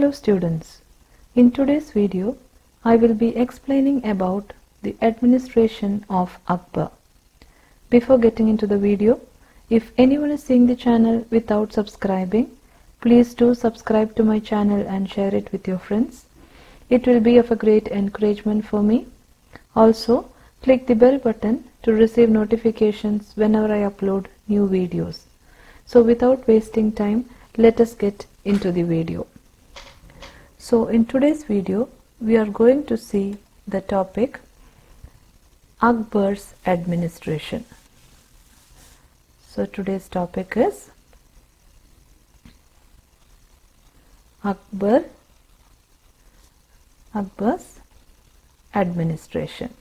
Hello students, in today's video I will be explaining about the administration of Akbar. Before getting into the video, if anyone is seeing the channel without subscribing, please do subscribe to my channel and share it with your friends. It will be of a great encouragement for me. Also, click the bell button to receive notifications whenever I upload new videos. So without wasting time, let us get into the video. So in today's video, we are going to see the topic Akbar's administration. So today's topic is Akbar's administration.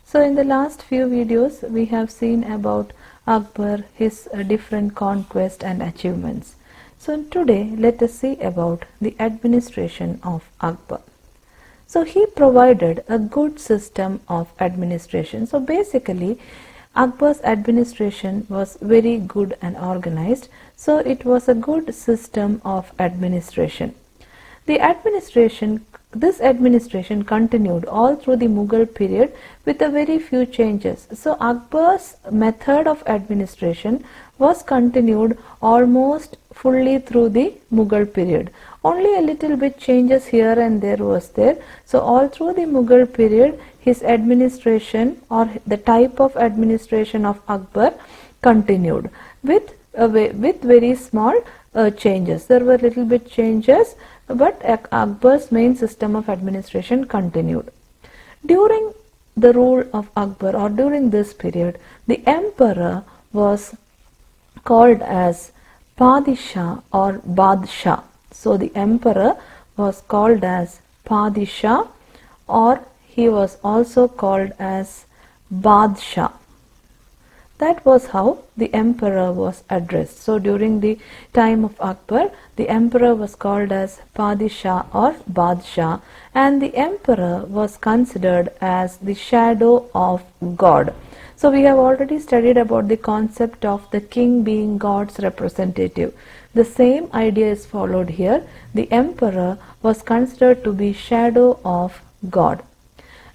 So in the last few videos, we have seen about Akbar, his different conquests and achievements. So today, let us see about the administration of Akbar. So he provided a good system of administration. So basically, Akbar's administration was very good and organized. So it was a good system of administration. This administration continued all through the Mughal period with a very few changes. So Akbar's method of administration was continued almost fully through the Mughal period. Only a little bit changes here and there was there. So all through the Mughal period, his administration or the type of administration of Akbar continued with very small changes. There were little bit changes, but Akbar's main system of administration continued. During the rule of Akbar, or during this period, the emperor was called as Padishah or Badshah. So the emperor was called as Padishah, or he was also called as Badshah. That was how the emperor was addressed. So during the time of Akbar, the emperor was called as Padishah or Badshah, and the emperor was considered as the shadow of God. So we have already studied about the concept of the king being God's representative. The same idea is followed here. The emperor was considered to be shadow of God.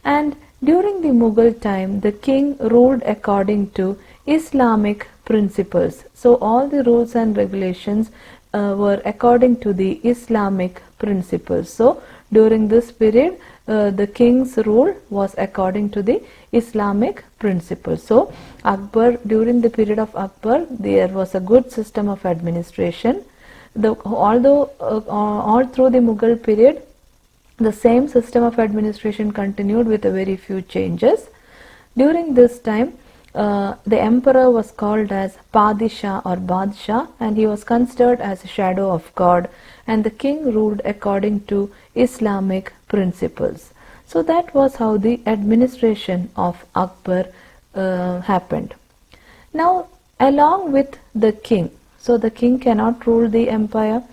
And during the Mughal time, the king ruled according to Islamic principles. So all the rules and regulations were according to the Islamic principles. So during this period, the king's rule was according to the Islamic principles. So Akbar, during the period of Akbar, there was a good system of administration. Although all through the Mughal period, the same system of administration continued with a very few changes. During this time, the emperor was called as Padishah or Badshah, and he was considered as a shadow of God, and the king ruled according to Islamic principles. So that was how the administration of Akbar happened. Now, along with the king, so the king cannot rule the empire,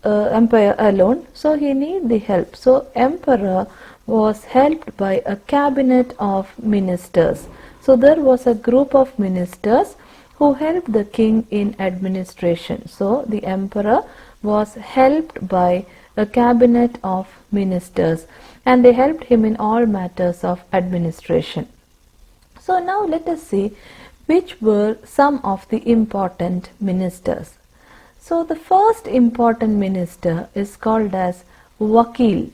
empire alone, so he need the help. So emperor was helped by a cabinet of ministers. So there was a group of ministers who helped the king in administration. So the emperor was helped by a cabinet of ministers, and they helped him in all matters of administration. So now let us see which were some of the important ministers. So the first important minister is called as Wakil.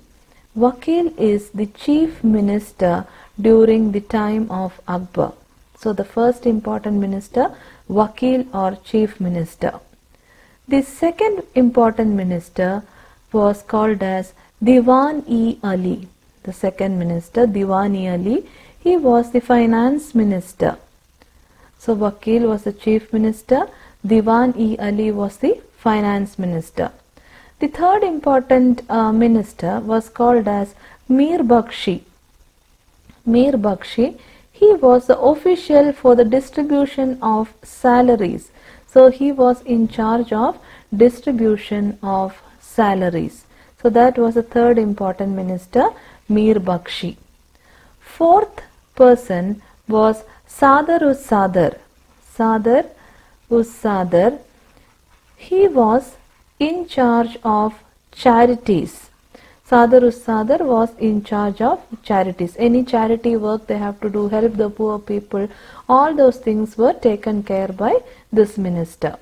Wakil is the chief minister during the time of Akbar. So the first important minister, Wakil or chief minister. The second important minister was called as Diwan-e-Ali. The second minister, Diwan-e-Ali, he was the finance minister. So Wakil was the chief minister, Diwan-e-Ali was the finance minister. The third important minister was called as Mir Bakshi. Mir Bakshi, he was the official for the distribution of salaries. So he was in charge of distribution of salaries. So that was the third important minister, Mir Bakshi. Fourth person was Sadar-uz-Sadar. Sadar-uz-Sadar, he was in charge of charities. Sadar was in charge of charities. Any charity work they have to do, help the poor people, all those things were taken care by this minister.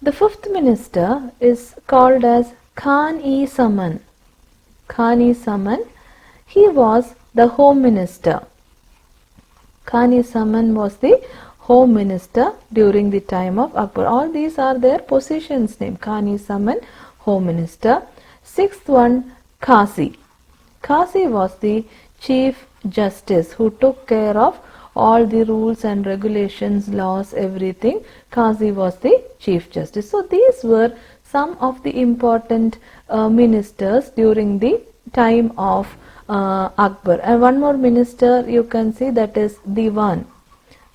The fifth minister is called as Khan-e-Zaman. Khan-e-Zaman, he was the home minister. Khan-e-Zaman was the home minister during the time of Akbar. All these are their positions name. Khan-e-Zaman, home minister. Sixth one, Qazi. Qazi was the chief justice who took care of all the rules and regulations, laws, everything. Qazi was the chief justice. So these were some of the important ministers during the time of Akbar. And one more minister you can see, that is Diwan.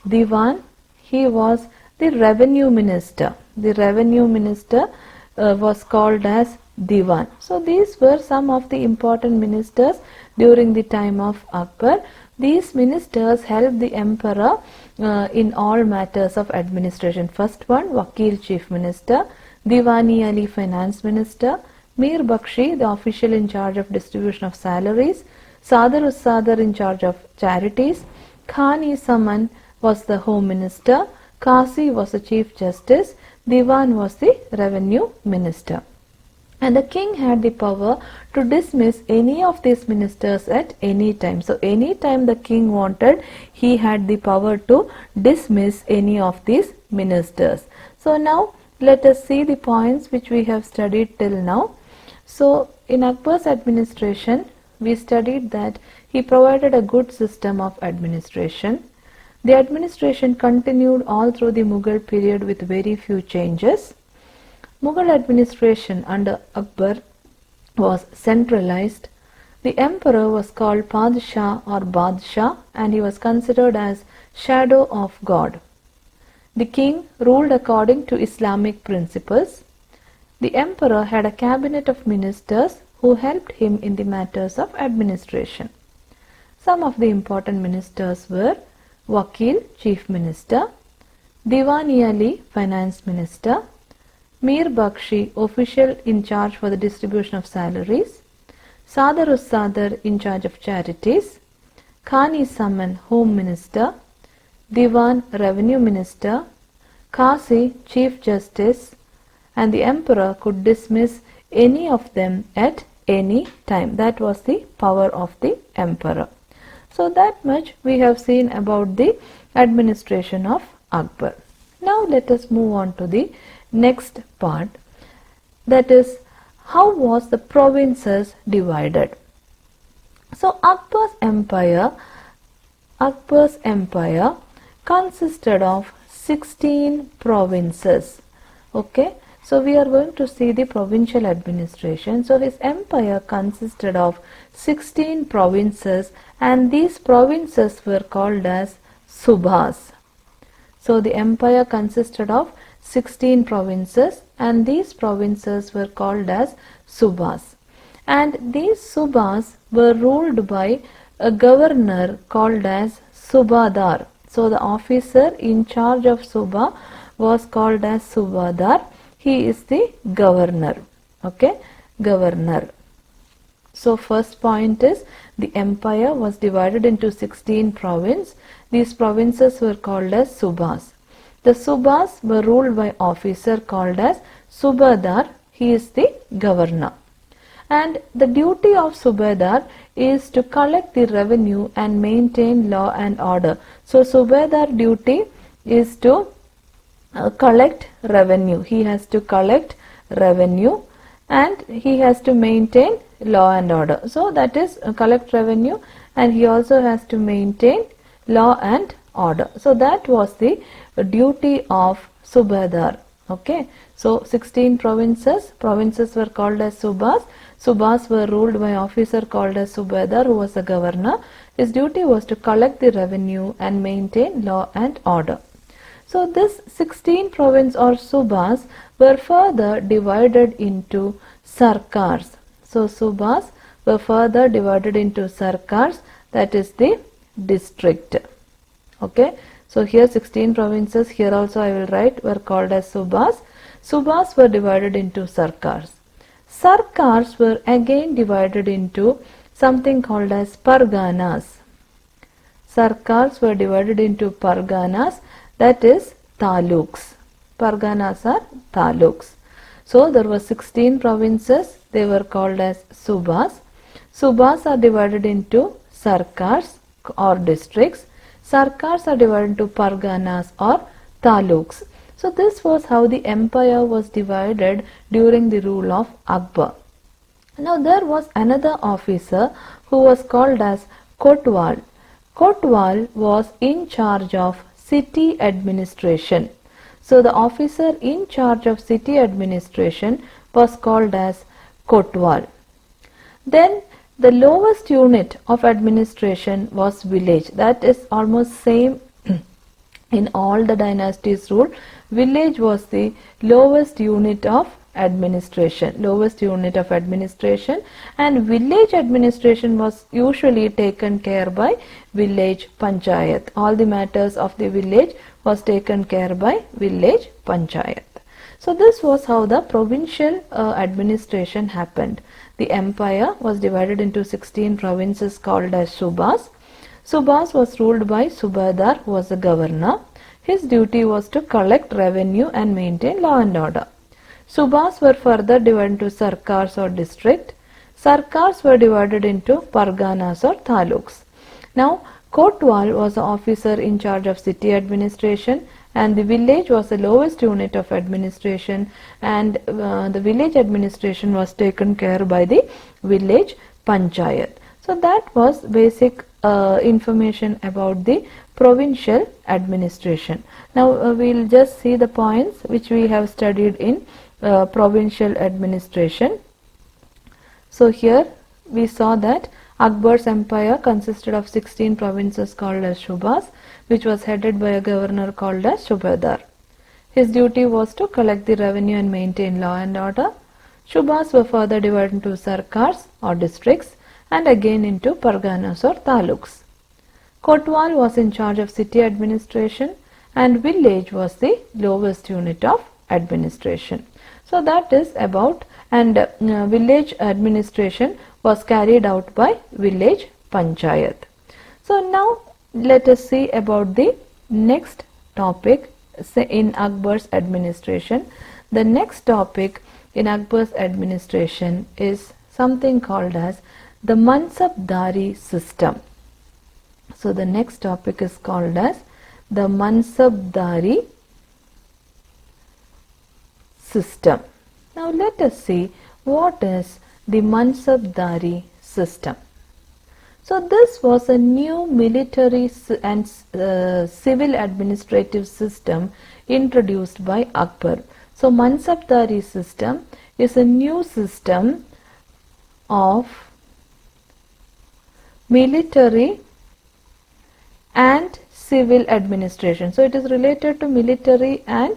Diwan, he was the revenue minister. The revenue minister was called as Diwan. So these were some of the important ministers during the time of Akbar. These ministers helped the emperor in all matters of administration. First one, Wakil chief minister, Diwani Ali finance minister, Mir Bakshi the official in charge of distribution of salaries, Sadar in charge of charities, Khan-e-Zaman was the home minister, Qazi was the chief justice, Diwan was the revenue minister. And the king had the power to dismiss any of these ministers at any time. So any time the king wanted, he had the power to dismiss any of these ministers. So now let us see the points which we have studied till now. So in Akbar's administration, we studied that he provided a good system of administration. The administration continued all through the Mughal period with very few changes. Mughal administration under Akbar was centralized. The emperor was called Padshah or Badshah, and he was considered as shadow of God. The king ruled according to Islamic principles. The emperor had a cabinet of ministers who helped him in the matters of administration. Some of the important ministers were Wakil, chief minister, Diwani Ali, finance minister, Mir Bakshi, official in charge for the distribution of salaries, Sadar in charge of charities, Khan-e-Zaman, home minister, Diwan, revenue minister, Qazi, chief justice, and the emperor could dismiss any of them at any time. That was the power of the emperor. So that much we have seen about the administration of Akbar. Now let us move on to the next part, that is, how was the provinces divided? So Akbar's empire consisted of 16 provinces. Okay, so we are going to see the provincial administration. So his empire consisted of 16 provinces, and these provinces were called as Subhas. So the empire consisted of 16 provinces, and these provinces were called as Subhas. And these Subhas were ruled by a governor called as Subadar. So the officer in charge of Subha was called as Subadar. He is the governor. Okay, governor. So first point is the empire was divided into 16 provinces. These provinces were called as Subhas. The Subhas were ruled by officer called as Subadar. He is the governor. And the duty of Subadar is to collect the revenue and maintain law and order. So Subadar duty is to collect revenue. He has to collect revenue and he has to maintain law and order. So that is collect revenue, and he also has to maintain law and order. So that was the duty of Subadar. Okay, so 16 provinces were called as Subhas. Subhas were ruled by officer called as Subadar, who was a governor. His duty was to collect the revenue and maintain law and order. So this 16 province or Subhas were further divided into Sarkars. So Subhas were further divided into Sarkars, that is the district. Okay, so here 16 provinces, here also I will write, were called as Subhas. Subhas were divided into sarkars. Sarkars were again divided into something called as parganas. Sarkars were divided into parganas, that is taluks. Parganas are taluks. So there were 16 provinces, they were called as subhas. Subhas are divided into sarkars or districts. Sarkars are divided into parganas or taluks. So this was how the empire was divided during the rule of Akbar. Now there was another officer who was called as Kotwal. Kotwal was in charge of city administration. So the officer in charge of city administration was called as Kotwal. Then the lowest unit of administration was village. That is almost same in all the dynasties rule. Village was the lowest unit of administration, and village administration was usually taken care by village panchayat. All the matters of the village was taken care by village panchayat. So this was how the provincial administration happened. The empire was divided into 16 provinces called as subhas. Subhas was ruled by Subadar, who was the governor. His duty was to collect revenue and maintain law and order. Subhas were further divided into sarkars or district. Sarkars were divided into parganas or taluks. Now, Kotwal was the officer in charge of city administration, and the village was the lowest unit of administration, and the village administration was taken care by the village panchayat. So that was basic information about the provincial administration. Now we will just see the points which we have studied in provincial administration. So here we saw that Akbar's empire consisted of 16 provinces called as Subhas, which was headed by a governor called as Subadar. His duty was to collect the revenue and maintain law and order. Subhas were further divided into sarkars or districts and again into parganas or taluks. Kotwal was in charge of city administration, and village was the lowest unit of administration. So that is about, and village administration was carried out by village panchayat. So now let us see about the next topic in Akbar's administration. The next topic in Akbar's administration is something called as the Mansabdari system. So the next topic is called as the Mansabdari system. Now let us see what is the Mansabdari system. So this was a new military and civil administrative system introduced by Akbar. So Mansabdari system is a new system of military and civil administration. So it is related to military and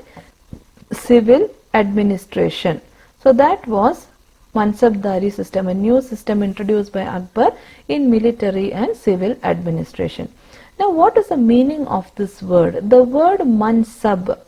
civil administration. So that was Mansabdari system, a new system introduced by Akbar in military and civil administration. Now what is the meaning of this word? The word Mansab.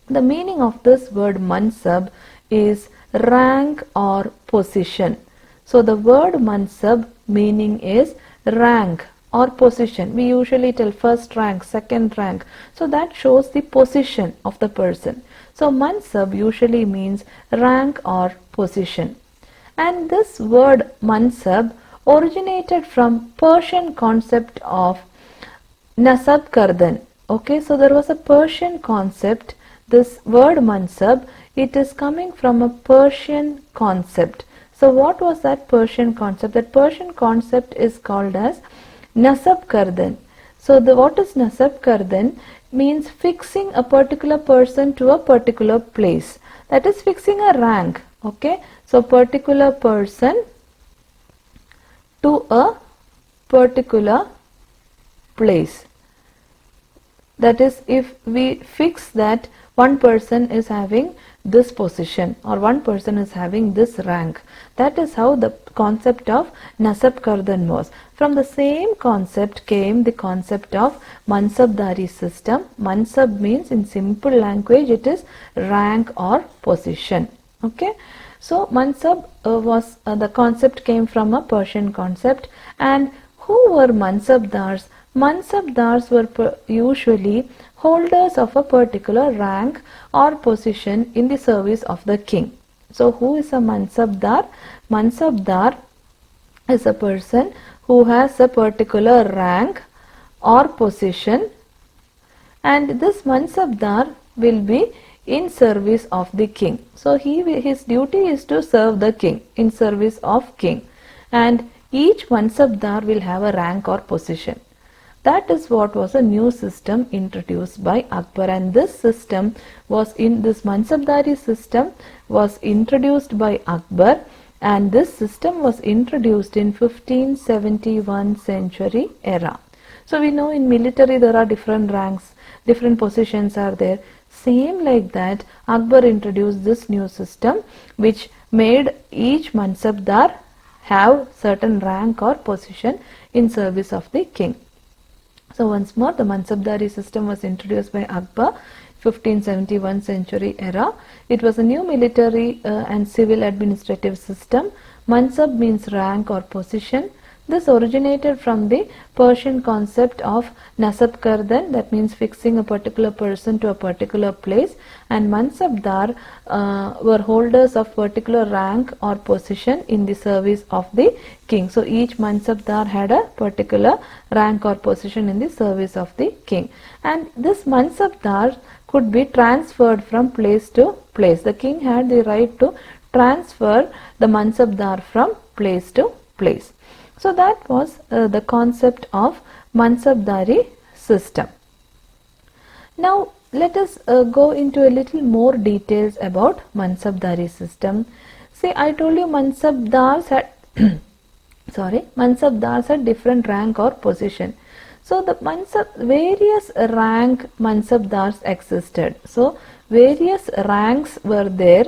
The meaning of this word Mansab is rank or position. So the word Mansab meaning is rank or position. We usually tell first rank, second rank. So that shows the position of the person. So Mansab usually means rank or position. And this word Mansab originated from Persian concept of Nasab Kardan. Okay, so there was a Persian concept. This word Mansab, it is coming from a Persian concept. So what was that Persian concept? That Persian concept is called as Nasab Kardan. So what is Nasab Kardan? Means fixing a particular person to a particular place. That is fixing a rank. Okay, so particular person to a particular place. That is, if we fix that one person is having this position, or one person is having this rank. That is how the concept of Nasab Kardan was. From the same concept came the concept of Mansabdari system. Mansab means, in simple language, it is rank or position. Okay. So Mansab was the concept came from a Persian concept. And who were Mansabdars? Mansabdars were usually holders of a particular rank or position in the service of the king. So who is a Mansabdar? Mansabdar is a person who has a particular rank or position, and this Mansabdar will be in service of the king. So his duty is to serve the king, in service of king, and each Mansabdar will have a rank or position. That is what was a new system introduced by Akbar, and this system was this Mansabdari system was introduced by Akbar, and this system was introduced in 1571 century era. So we know in military there are different ranks, different positions are there. Same like that, Akbar introduced this new system which made each Mansabdar have certain rank or position in service of the king. So once more, the Mansabdari system was introduced by Akbar, 1571 century era. It was a new military and civil administrative system. Mansab means rank or position. This originated from the Persian concept of Nasab Kardan, that means fixing a particular person to a particular place, and Mansabdar were holders of particular rank or position in the service of the king. So each Mansabdar had a particular rank or position in the service of the king, and this Mansabdar could be transferred from place to place. The king had the right to transfer the Mansabdar from place to place. So that was the concept of Mansabdari system. Now let us go into a little more details about Mansabdari system. See, I told you Mansabdars had Mansabdars had different rank or position. So the various rank Mansabdars existed. So various ranks were there,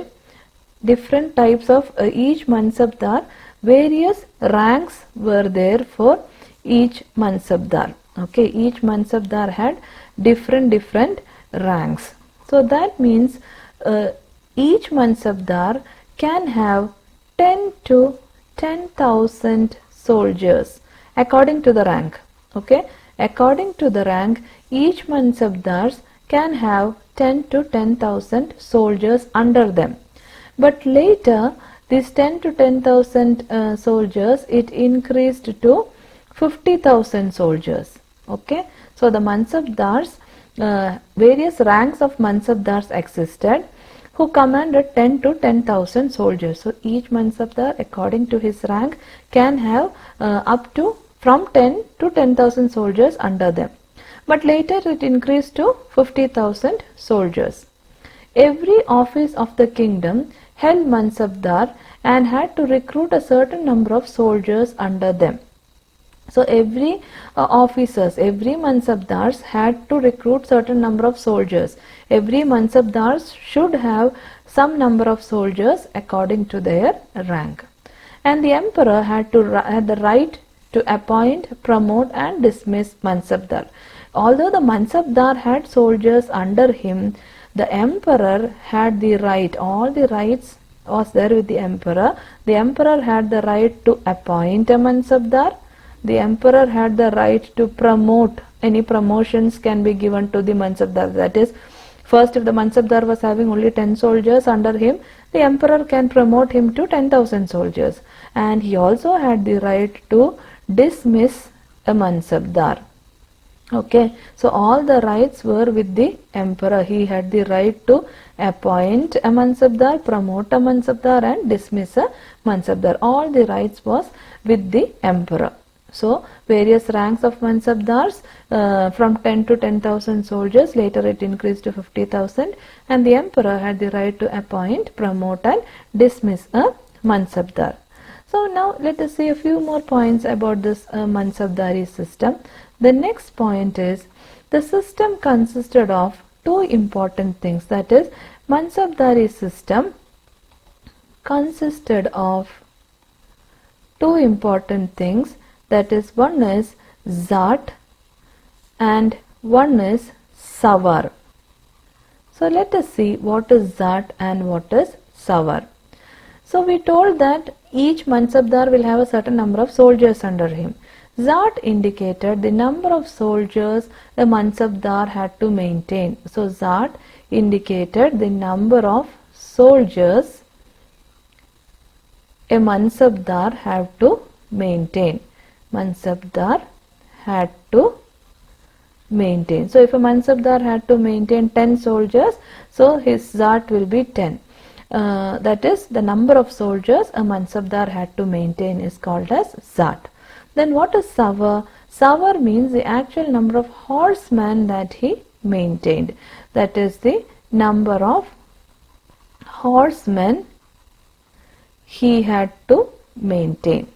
different types of each Mansabdar. Various ranks were there for each Mansabdar. Okay, each Mansabdar had different ranks. So that means each Mansabdar can have 10 to 10,000 soldiers according to the rank. Okay, according to the rank, each Mansabdars can have 10 to 10,000 soldiers under them. But later, these 10 to 10,000 soldiers, it increased to 50,000 soldiers. Okay, so the Mansabdars, various ranks of Mansabdars existed who commanded 10 to 10,000 soldiers. So each Mansabdar, according to his rank, can have up to from 10 to 10,000 soldiers under them. But later it increased to 50,000 soldiers. Every office of the kingdom held Mansabdar and had to recruit a certain number of soldiers under them. So every every Mansabdars had to recruit certain number of soldiers. Every Mansabdars should have some number of soldiers according to their rank. And the emperor had the right to appoint, promote and dismiss Mansabdar. Although the Mansabdar had soldiers under him, the emperor had the right, all the rights was there with the emperor. The emperor had the right to appoint a Mansabdar. The emperor had the right to promote. Any promotions can be given to the Mansabdar. That is, first if the Mansabdar was having only 10 soldiers under him, the emperor can promote him to 10,000 soldiers. And he also had the right to dismiss a Mansabdar. Okay, so all the rights were with the emperor. He had the right to appoint a Mansabdar, promote a Mansabdar and dismiss a Mansabdar. All the rights was with the emperor. So various ranks of Mansabdars from 10 to 10,000 soldiers, later it increased to 50,000, and the emperor had the right to appoint, promote and dismiss a Mansabdar. So now let us see a few more points about this Mansabdari system. The next point is the system consisted of two important things, that is Mansabdari system consisted of two important things, that is, one is Zat and one is Savar. So let us see what is Zat and what is Savar. So we told that each Mansabdar will have a certain number of soldiers under him. Zat indicated the number of soldiers a Mansabdar had to maintain. So Zat indicated the number of soldiers a Mansabdar had to maintain. Mansabdar had to maintain. So if a Mansabdar had to maintain 10 soldiers, so his Zat will be 10. That is, the number of soldiers a Mansabdar had to maintain is called as Zat. Then what is Savar? Savar means the actual number of horsemen that he maintained. That is the number of horsemen he had to maintain.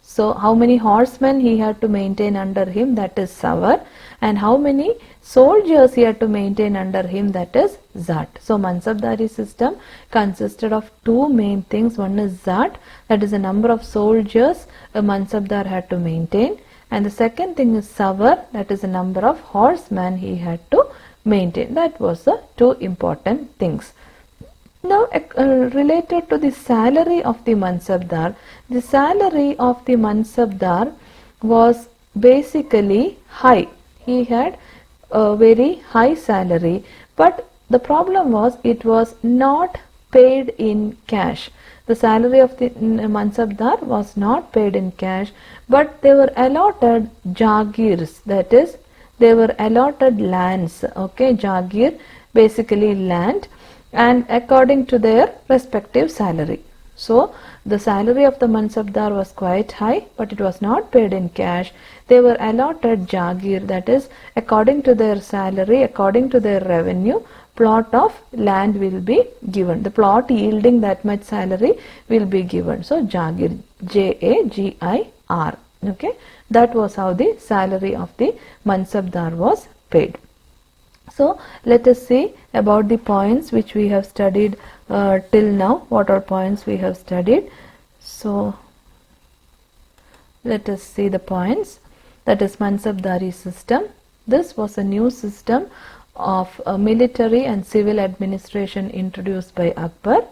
So how many horsemen he had to maintain under him, that is Savar, and how many soldiers he had to maintain under him, that is Zat. So Mansabdari system consisted of two main things. One is Zat, that is the number of soldiers a Mansabdar had to maintain, and the second thing is Savar, that is the number of horsemen he had to maintain. That was the two important things. Now related to the salary of the Mansabdar, the salary of the Mansabdar was basically high. He had a very high salary, but the problem was it was not paid in cash. The salary of the Mansabdar was not paid in cash, but they were allotted jagirs, that is, they were allotted lands. Okay, jagir, basically land, and according to their respective salary. So the salary of the Mansabdar was quite high, but it was not paid in cash. They were allotted jagir, that is, according to their salary, according to their revenue, plot of land will be given. The plot yielding that much salary will be given. So jagir, Jagir. Okay, that was how the salary of the Mansabdar was paid. So let us see about the points which we have studied till now. What are points we have studied? So let us see the points. That is Mansabdari system. This was a new system of military and civil administration introduced by Akbar.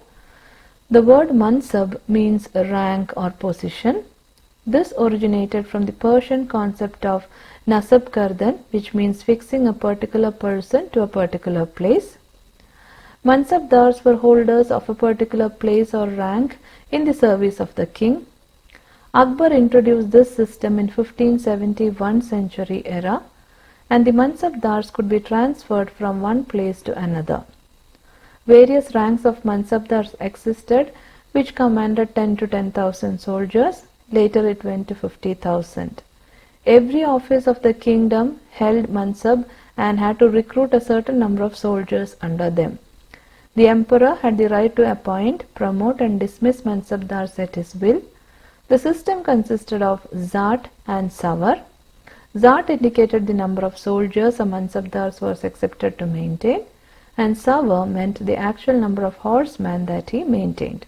The word Mansab means rank or position. This originated from the Persian concept of Nasab Kardan, which means fixing a particular person to a particular place. Mansabdars were holders of a particular place or rank in the service of the king. Akbar introduced this system in 1571 century era, and the Mansabdars could be transferred from one place to another. Various ranks of Mansabdars existed, which commanded 10 to 10,000 soldiers. Later it went to 50,000. Every office of the kingdom held Mansab and had to recruit a certain number of soldiers under them. The emperor had the right to appoint, promote and dismiss Mansabdars at his will. The system consisted of Zat and Savar. Zat indicated the number of soldiers a Mansabdars was accepted to maintain, and Savar meant the actual number of horsemen that he maintained.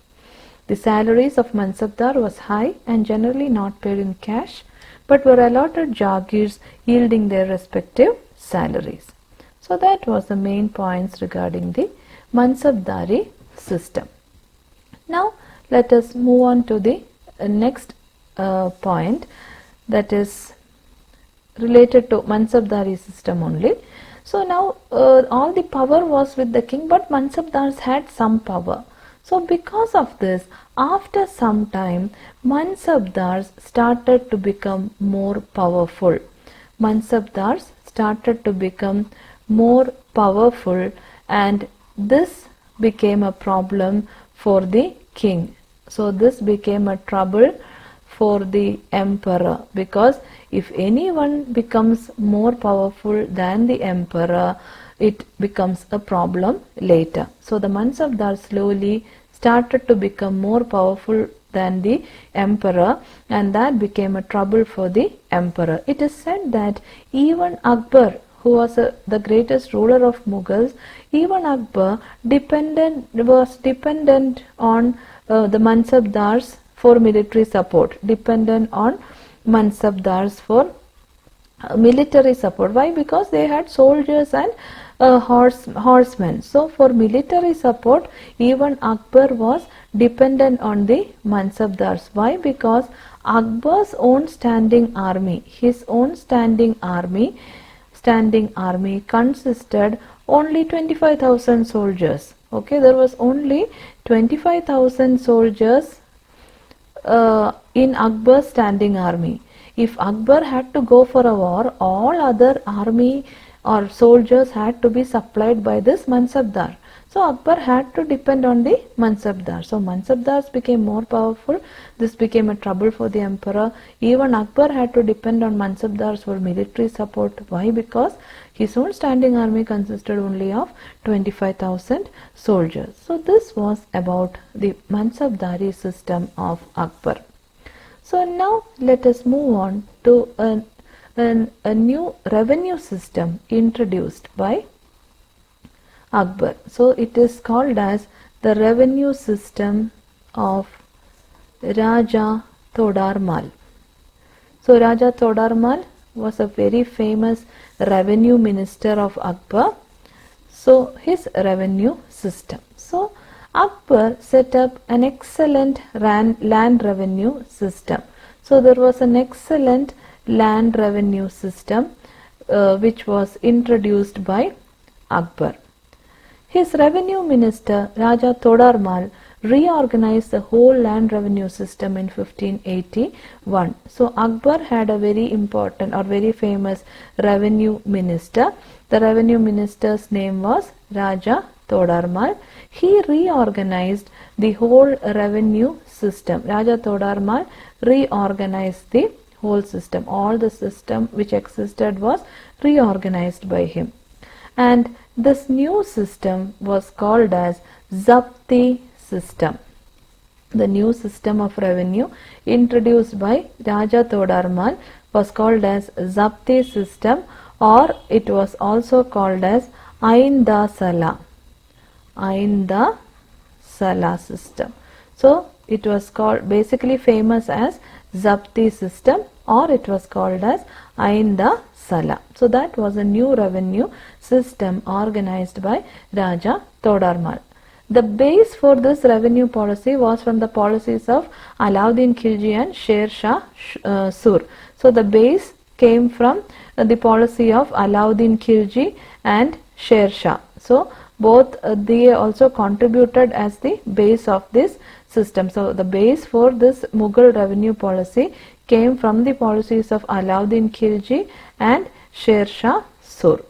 The salaries of Mansabdar was high and generally not paid in cash, but were allotted jagirs yielding their respective salaries. So that was the main points regarding the Mansabdari system. Now let us move on to the next point, that is related to Mansabdari system only. So now all the power was with the king, but Mansabdars had some power. So because of this, after some time, Mansabdars started to become more powerful. Mansabdars started to become more powerful, and this became a problem for the king. So this became a trouble for the emperor, because if anyone becomes more powerful than the emperor, it becomes a problem later. So the Mansabdar slowly started to become more powerful than the emperor, and that became a trouble for the emperor. It is said that even Akbar, who was the greatest ruler of Mughals, even Akbar was dependent on the Mansabdars for military support, dependent on Mansabdars for military support. Why? Because they had soldiers and horsemen. So for military support, even Akbar was dependent on the Mansabdars. Why? Because Akbar's own standing army, his own standing army consisted only 25,000 soldiers. Okay, there was only 25,000 soldiers in Akbar's standing army. If Akbar had to go for a war, all other army or soldiers had to be supplied by this Mansabdar. So Akbar had to depend on the Mansabdar. So Mansabdars became more powerful. This became a trouble for the emperor. Even Akbar had to depend on Mansabdars for military support. Why? Because his own standing army consisted only of 25,000 soldiers. So this was about the Mansabdari system of Akbar. So now let us move on to a new revenue system introduced by Akbar. So it is called as the revenue system of Raja Todarmal. So Raja Todarmal was a very famous revenue minister of Akbar. So his revenue system. So Akbar set up an excellent land revenue system. So there was an excellent land revenue system which was introduced by Akbar. His revenue minister Raja Todarmal reorganized the whole land revenue system in 1581. So Akbar had a very important or very famous revenue minister. The revenue minister's name was Raja Todarmal. He reorganized the whole revenue system. Raja Todarmal reorganized the whole system. All the system which existed was reorganized by him. And this new system was called as Zapti system. The new system of revenue introduced by Raja Todarmal was called as Zapti system, or it was also called as Ainda Sala. Ainda Sala system. So it was called basically famous as Zapti system, or it was called as Ainda Sala. So that was a new revenue system organized by Raja Todarmal. The base for this revenue policy was from the policies of Alauddin Khilji and Sher Shah Sur. So the base came from the policy of Alauddin Khilji and Sher Shah. So both they also contributed as the base of this system. So the base for this Mughal revenue policy came from the policies of Alauddin Khilji and Sher Shah Sur.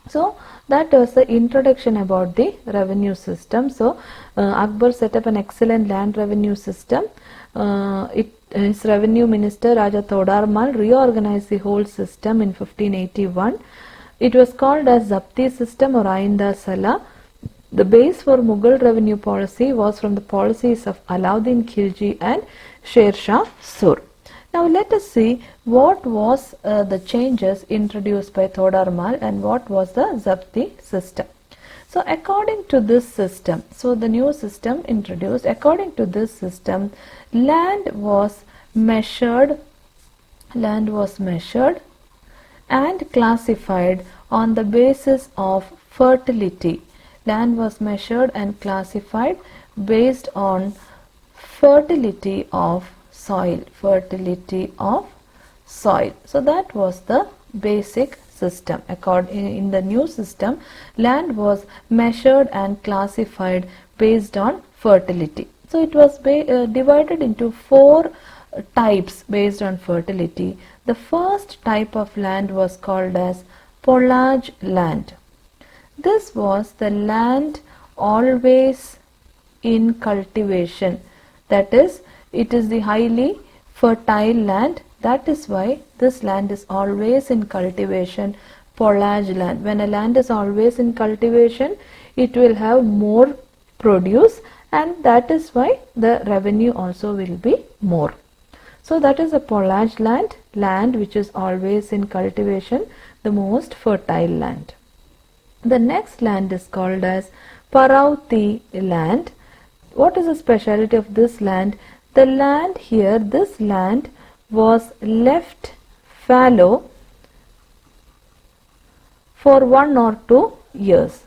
So that was the introduction about the revenue system. So Akbar set up an excellent land revenue system. His revenue minister Raja Todarmal reorganized the whole system in 1581. It was called as Zapti system or Ainda Sala. The base for Mughal revenue policy was from the policies of Alauddin Khilji and Sher Shah Sur. Now let us see what was the changes introduced by Todarmal and what was the Zapti system. So according to this system, so the new system introduced, according to this system, land was measured and classified on the basis of fertility. Land was measured and classified based on fertility of soil. So that was the basic system. In the new system, land was measured and classified based on fertility. So it was divided into 4 types based on fertility. The first type of land was called as Pollage land. This was the land always in cultivation. That is, it is the highly fertile land. That is why this land is always in cultivation, Pollage land. When a land is always in cultivation, it will have more produce, and that is why the revenue also will be more. So that is a Pollage land which is always in cultivation the most fertile land. The next land is called as Parauti land. What is the speciality of this land? The land here, this land was left fallow for 1 or 2 years.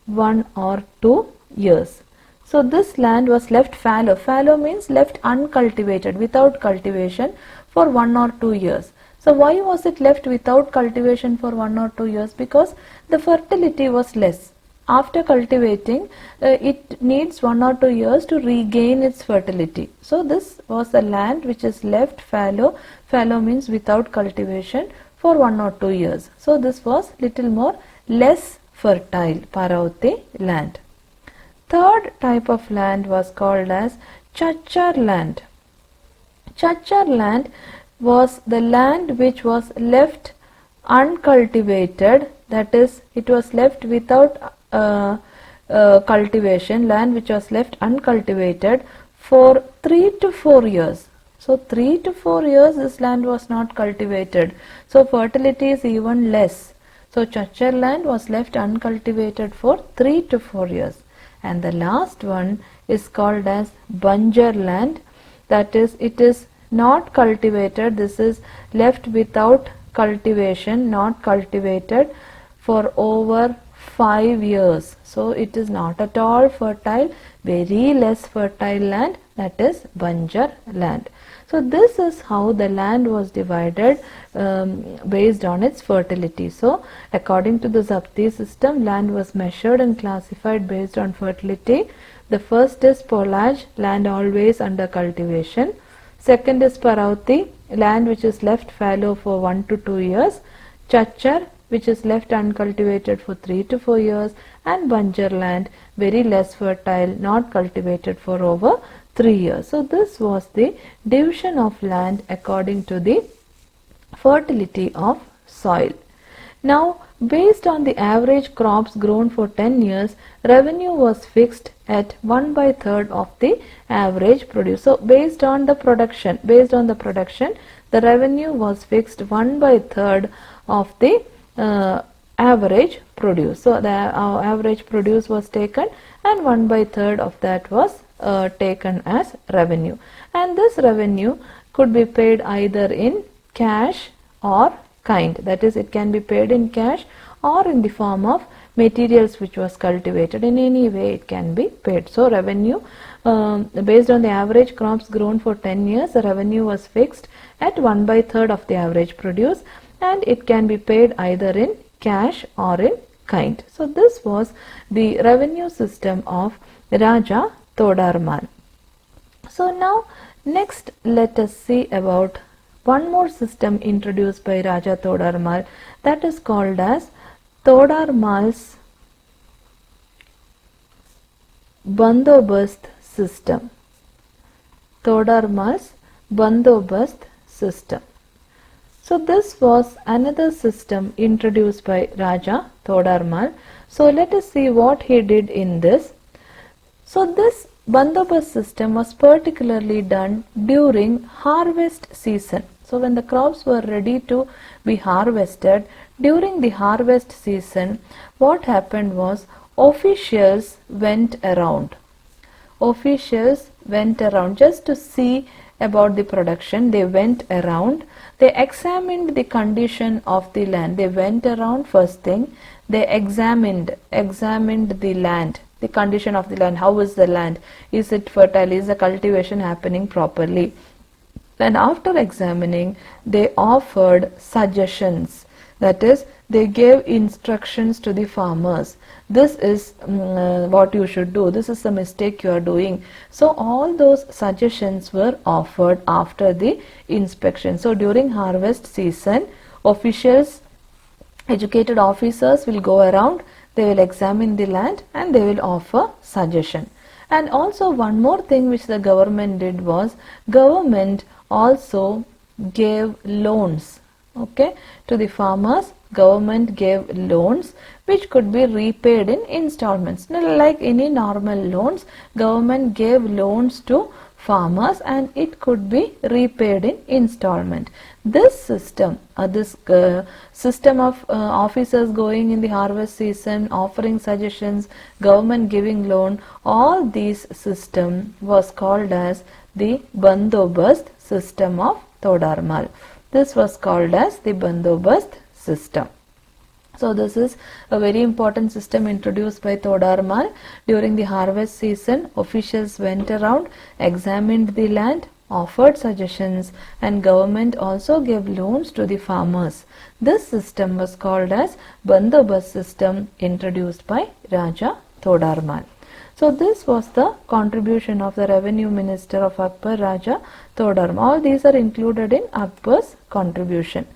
1 or 2 years. So this land was left fallow. Fallow means left uncultivated, without cultivation for 1 or 2 years. So why was it left without cultivation for 1 or 2 years? Because the fertility was less. After cultivating, it needs 1 or 2 years to regain its fertility. So this was a land which is left fallow. Fallow means without cultivation for 1 or 2 years. So this was little more less fertile, Parauti land. Third type of land was called as Chachar land. Chachar land was the land which was left uncultivated, that is, it was left without cultivation, land which was left uncultivated for 3 to 4 years. So 3 to 4 years this land was not cultivated. So fertility is even less. So Chachar land was left uncultivated for 3 to 4 years. And the last one is called as Banjar land, that is, it is not cultivated. This is left without cultivation, not cultivated for over 5 years. So it is not at all fertile, very less fertile land, that is Banjar land. So this is how the land was divided based on its fertility. So according to the Zapti system, land was measured and classified based on fertility. The first is Polaj, land always under cultivation. Second is Parauti, land which is left fallow for 1 to 2 years. Chachar, which is left uncultivated for 3 to 4 years. And Banjar land, very less fertile, not cultivated for over 3 years. So this was the division of land according to the fertility of soil. Now, based on the average crops grown for 10 years, revenue was fixed at 1/3 of the average produce. So based on the production, the revenue was fixed 1/3 of the average produce. So the average produce was taken and 1/3 of that was taken as revenue, and this revenue could be paid either in cash or kind, that is, it can be paid in cash or in the form of materials which was cultivated. In any way it can be paid. So revenue based on the average crops grown for 10 years, the revenue was fixed at 1/3 of the average produce, and it can be paid either in cash or in kind. So this was the revenue system of Raja Todarmal. So now next let us see about one more system introduced by Raja Todarmal, that is called as Todarmal's Bandobast system. Todarmal's Bandobast system. So this was another system introduced by Raja Todarmal. So let us see what he did in this. So this Bandobast system was particularly done during harvest season. So when the crops were ready to be harvested, during the harvest season, what happened was officials went around. Officials went around just to see about the production. They went around. They examined the condition of the land. They went around first thing. They examined the land. The condition of the land, how is the land, is it fertile, is the cultivation happening properly, and after examining they offered suggestions, that is, they gave instructions to the farmers. This is what you should do, this is the mistake you are doing. So all those suggestions were offered after the inspection. So during harvest season, officials, educated officers will go around. They will examine the land and they will offer suggestion. And also one more thing which the government did was, government also gave loans, okay, to the farmers. Government gave loans which could be repaid in installments. Like any normal loans, government gave loans to farmers and it could be repaid in installment. This system, system of officers going in the harvest season, offering suggestions, government giving loan, all these system was called as the Bandobast system of Todarmal. This was called as the Bandobast system. So this is a very important system introduced by Todarmal. During the harvest season, officials went around, examined the land, offered suggestions, and government also gave loans to the farmers. This system was called as Bandobast system introduced by Raja Todarmal. So this was the contribution of the revenue minister of Akbar, Raja Todarmal. All these are included in Akbar's contribution.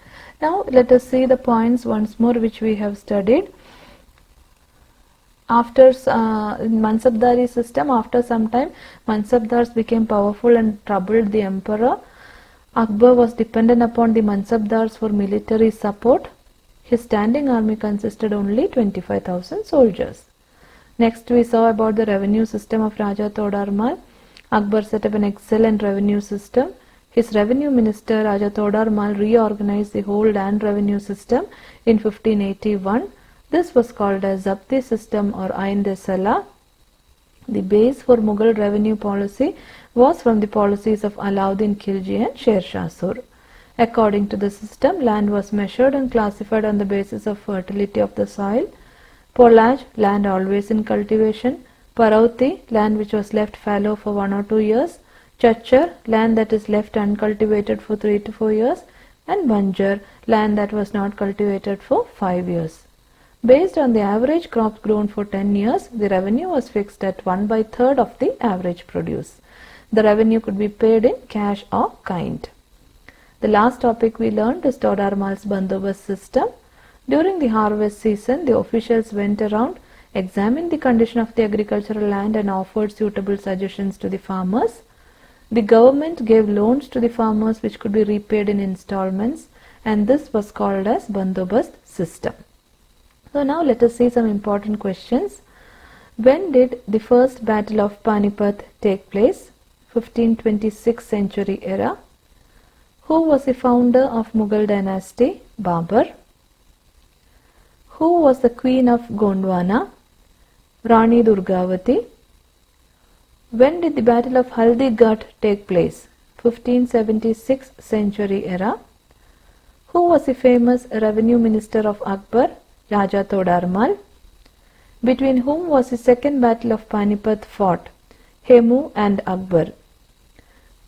Now let us see the points once more which we have studied. After Mansabdari system, after some time Mansabdars became powerful and troubled the emperor. Akbar was dependent upon the Mansabdars for military support. His standing army consisted only 25,000 soldiers. Next we saw about the revenue system of Raja Todarmal. Akbar set up an excellent revenue system. His revenue minister Raja Todarmal reorganized the whole land revenue system in 1581. This was called as Zapti system or Ain-e-Sala. The base for Mughal revenue policy was from the policies of Alauddin Khilji and Sher Shah Sur. According to the system, land was measured and classified on the basis of fertility of the soil. Polaj, land always in cultivation. Parauti, land which was left fallow for 1 or 2 years. Chachar, land that is left uncultivated for 3 to 4 years, and Banjar, land that was not cultivated for 5 years. Based on the average crops grown for 10 years, the revenue was fixed at 1/3 of the average produce. The revenue could be paid in cash or kind. The last topic we learned is Todarmal's Bandobast system. During the harvest season, the officials went around, examined the condition of the agricultural land and offered suitable suggestions to the farmers. The government gave loans to the farmers which could be repaid in installments, and this was called as Bandobast system. So now let us see some important questions. When did the first battle of Panipat take place? 1526 century era. Who was the founder of Mughal dynasty? Babur. Who was the queen of Gondwana? Rani Durgavati. When did the battle of Haldighati take place? 1576 century era. Who was the famous revenue minister of Akbar? Raja Todarmal. Between whom was the second battle of Panipat fought? Hemu and Akbar.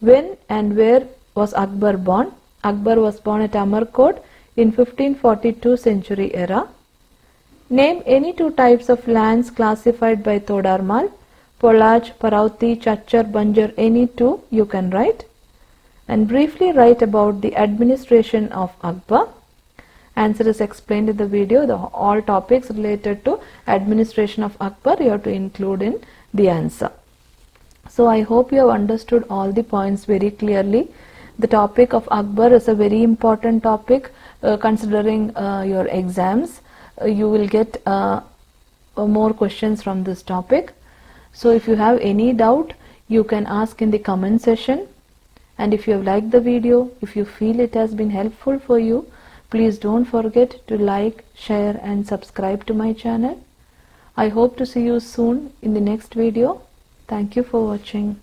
When and where was Akbar born? Akbar was born at Amarkot in 1542 century era. Name any 2 types of lands classified by Todarmal. Polaj, Parauti, Chachar, Banjar, any 2 you can write. And briefly write about the administration of Akbar. Answer is explained in the video. All topics related to administration of Akbar you have to include in the answer. So I hope you have understood all the points very clearly. The topic of Akbar is a very important topic considering your exams. You will get more questions from this topic. So if you have any doubt, you can ask in the comment section. And if you have liked the video, if you feel it has been helpful for you, please don't forget to like, share and subscribe to my channel. I hope to see you soon in the next video. Thank you for watching.